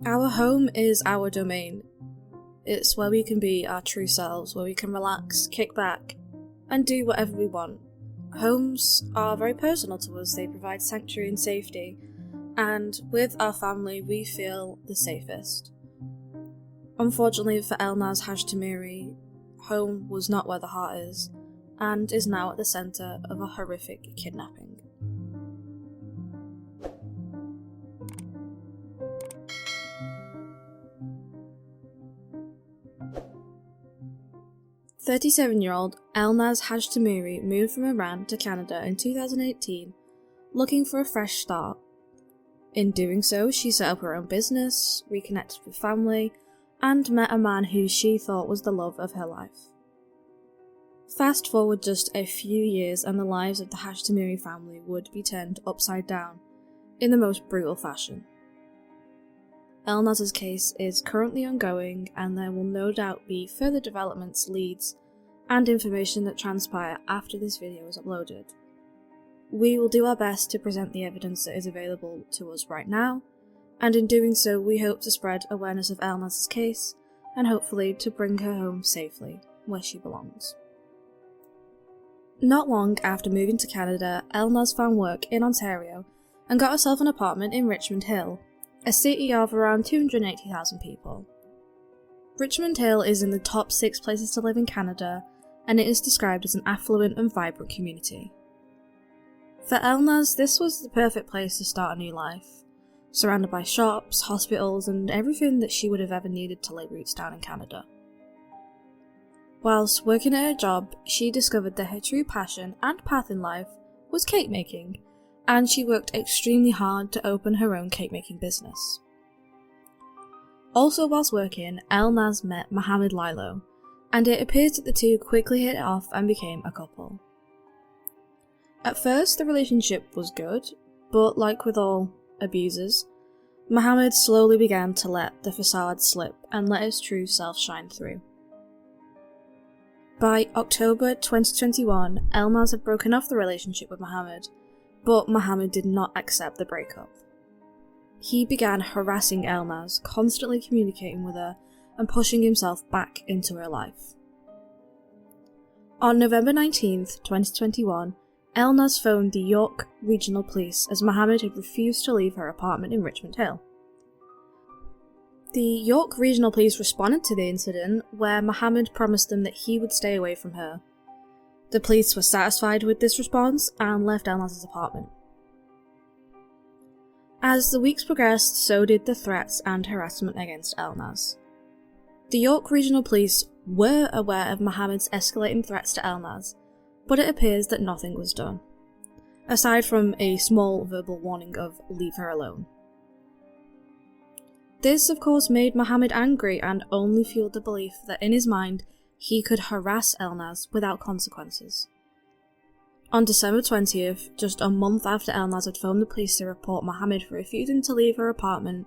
Our home is our domain. It's where we can be our true selves, where we can relax, kick back, and do whatever we want. Homes are very personal to us. They provide sanctuary and safety, and with our family we feel the safest. Unfortunately for Elnaz Hajtamiri, home was not where the heart is, and is now at the centre of a horrific kidnapping. "37-year-old Elnaz Hajtamiri moved from Iran to Canada in 2018, looking for a fresh start. In doing so, she set up her own business, reconnected with family, and met a man who she thought was the love of her life. Fast forward just a few years and the lives of the Hajtamiri family would be turned upside down, in the most brutal fashion. Elnaz's case is currently ongoing, and there will no doubt be further developments, leads, and information that transpire after this video is uploaded. We will do our best to present the evidence that is available to us right now, and in doing so we hope to spread awareness of Elnaz's case, and hopefully to bring her home safely, where she belongs. Not long after moving to Canada, Elnaz found work in Ontario and got herself an apartment in Richmond Hill, a city of around 280,000 people. Richmond Hill is in the top 6 places to live in Canada, and it is described as an affluent and vibrant community. For Elnaz, this was the perfect place to start a new life, surrounded by shops, hospitals, and everything that she would have ever needed to lay roots down in Canada. Whilst working at her job, she discovered that her true passion and path in life was cake making, and she worked extremely hard to open her own cake making business. Also whilst working, Elnaz met Mohammed Lilo, and it appears that the two quickly hit it off and became a couple. At first the relationship was good, but like with all abusers, Mohammed slowly began to let the facade slip and let his true self shine through. By October 2021, Elnaz had broken off the relationship with Mohammed, but Mohammed did not accept the breakup. He began harassing Elnaz, constantly communicating with her and pushing himself back into her life. On November 19th, 2021, Elnaz phoned the York Regional Police as Mohammed had refused to leave her apartment in Richmond Hill. The York Regional Police responded to the incident, where Mohammed promised them that he would stay away from her. The police were satisfied with this response and left Elnaz's apartment. As the weeks progressed, so did the threats and harassment against Elnaz. The York Regional Police were aware of Mohammed's escalating threats to Elnaz, but it appears that nothing was done, aside from a small verbal warning of "leave her alone." This of course made Mohammed angry and only fueled the belief that in his mind he could harass Elnaz without consequences. On December 20th, just a month after Elnaz had phoned the police to report Mohammed for refusing to leave her apartment,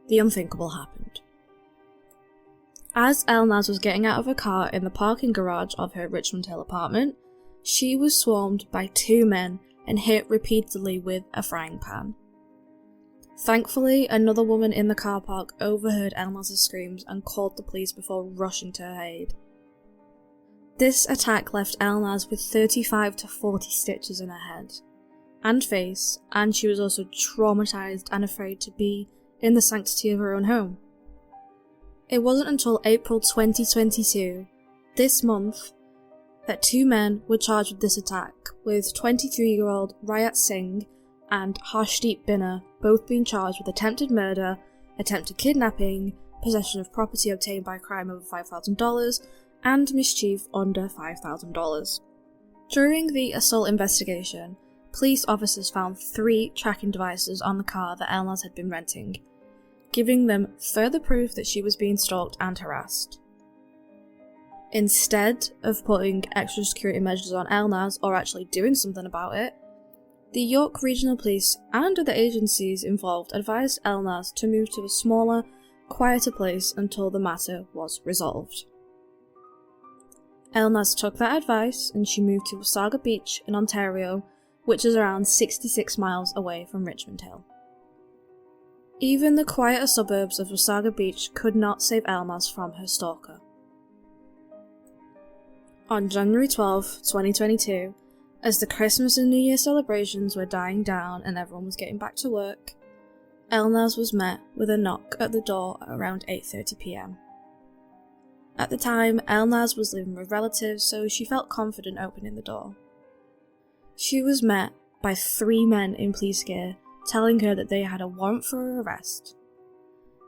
the unthinkable happened. As Elnaz was getting out of her car in the parking garage of her Richmond Hill apartment, she was swarmed by 2 men and hit repeatedly with a frying pan. Thankfully, another woman in the car park overheard Elnaz's screams and called the police before rushing to her aid. This attack left Elnaz with 35 to 40 stitches in her head and face, and she was also traumatized and afraid to be in the sanctity of her own home. It wasn't until April 2022, this month, that 2 men were charged with this attack, with 23-year-old Rayat Singh and Harshdeep Binner both being charged with attempted murder, attempted kidnapping, possession of property obtained by crime over $5,000, and mischief under $5,000. During the assault investigation, police officers found 3 tracking devices on the car that Elnaz had been renting, giving them further proof that she was being stalked and harassed. Instead of putting extra security measures on Elnaz or actually doing something about it, the York Regional Police and other agencies involved advised Elnaz to move to a smaller, quieter place until the matter was resolved. Elnaz took that advice and she moved to Wasaga Beach in Ontario, which is around 66 miles away from Richmond Hill. Even the quieter suburbs of Wasaga Beach could not save Elnaz from her stalker. On January 12, 2022, as the Christmas and New Year celebrations were dying down and everyone was getting back to work, Elnaz was met with a knock at the door at around 8:30 p.m. At the time, Elnaz was living with relatives, so she felt confident opening the door. She was met by 3 men in police gear, telling her that they had a warrant for her arrest.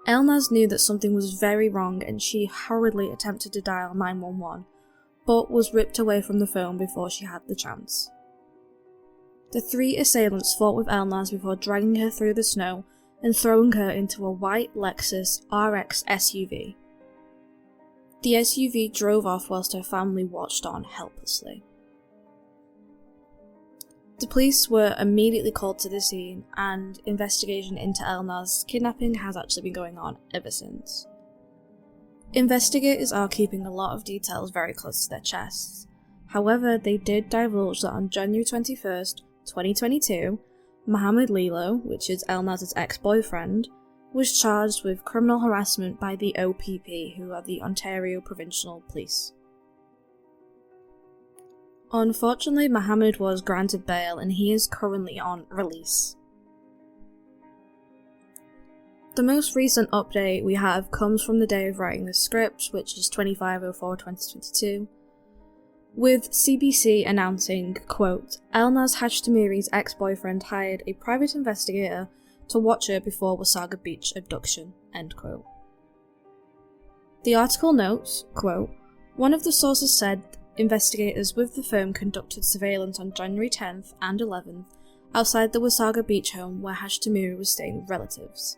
Elnaz knew that something was very wrong and she hurriedly attempted to dial 911, but was ripped away from the phone before she had the chance. The 3 assailants fought with Elnaz before dragging her through the snow and throwing her into a white Lexus RX SUV. The SUV drove off whilst her family watched on helplessly. The police were immediately called to the scene, and investigation into Elnaz's kidnapping has actually been going on ever since. Investigators are keeping a lot of details very close to their chests. However, they did divulge that on January 21st, 2022, Mohammed Lilo, which is Elnaz's ex-boyfriend, was charged with criminal harassment by the OPP, who are the Ontario Provincial Police. Unfortunately, Mohammed was granted bail and he is currently on release. The most recent update we have comes from the day of writing this script, which is 25/04/2022, with CBC announcing, quote, Elnaz Hajtamiri's ex-boyfriend hired a private investigator to watch her before Wasaga Beach abduction, end quote. The article notes, quote, one of the sources said investigators with the firm conducted surveillance on January 10th and 11th outside the Wasaga Beach home where Hajtamiri was staying with relatives.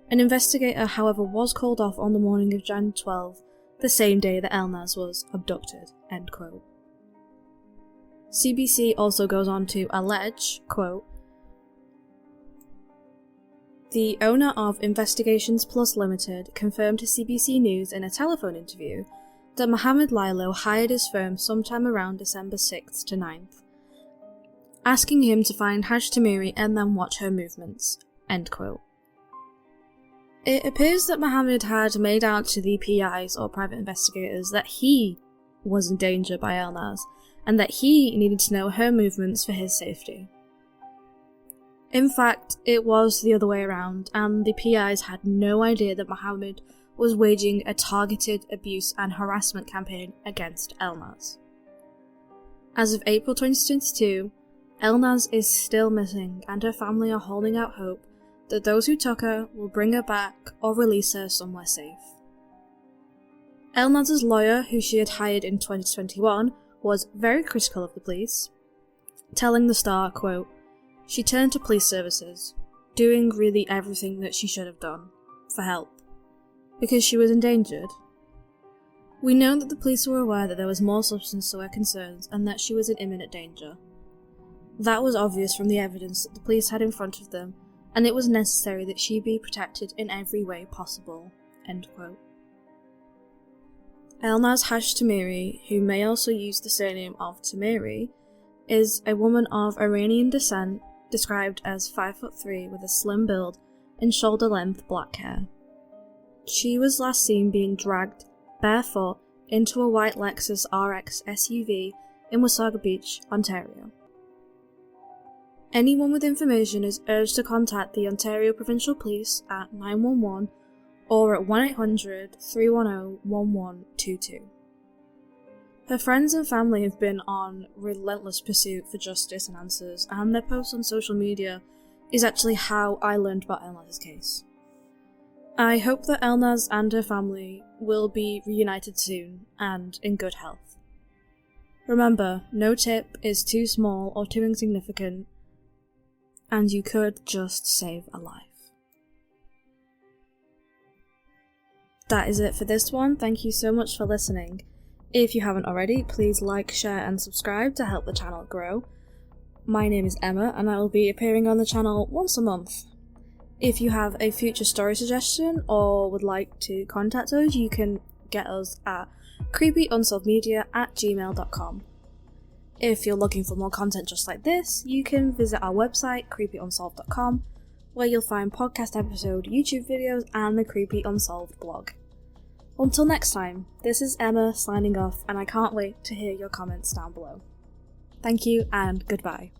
An investigator, however, was called off on the morning of Jan 12th, the same day that Elnaz was abducted, end quote. CBC also goes on to allege, quote, the owner of Investigations Plus Limited confirmed to CBC News in a telephone interview that Mohammed Lilo hired his firm sometime around December 6th to 9th, asking him to find Hajtamiri and then watch her movements, end quote. It appears that Mohammed had made out to the PIs or private investigators that he was in danger by Elnaz, and that he needed to know her movements for his safety. In fact, it was the other way around, and the PIs had no idea that Mohammed was waging a targeted abuse and harassment campaign against Elnaz. As of April 2022, Elnaz is still missing, and her family are holding out hope that those who took her will bring her back or release her somewhere safe. Elnaz's lawyer, who she had hired in 2021, was very critical of the police, telling the Star, quote, she turned to police services, doing really everything that she should have done, for help, because she was endangered. We know that the police were aware that there was more substance to her concerns and that she was in imminent danger. That was obvious from the evidence that the police had in front of them, and it was necessary that she be protected in every way possible, end quote. Elnaz Hajtamiri, who may also use the surname of Tamiri, is a woman of Iranian descent, described as 5'3" with a slim build and shoulder-length black hair. She was last seen being dragged barefoot into a white Lexus RX SUV in Wasaga Beach, Ontario. Anyone with information is urged to contact the Ontario Provincial Police at 911 or at 1-800-310-1122. Her friends and family have been on relentless pursuit for justice and answers, and their posts on social media is actually how I learned about Elnaz's case. I hope that Elnaz and her family will be reunited soon and in good health. Remember, no tip is too small or too insignificant, and you could just save a life. That is it for this one. Thank you so much for listening. If you haven't already, please like, share and subscribe to help the channel grow. My name is Emma and I will be appearing on the channel once a month. If you have a future story suggestion or would like to contact us, you can get us at creepyunsolvedmedia@gmail.com. If you're looking for more content just like this, you can visit our website, creepyunsolved.com, where you'll find podcast episode, YouTube videos, and the creepy Unsolved blog. Until next time, this is Emma signing off, and I can't wait to hear your comments down below. Thank you and goodbye.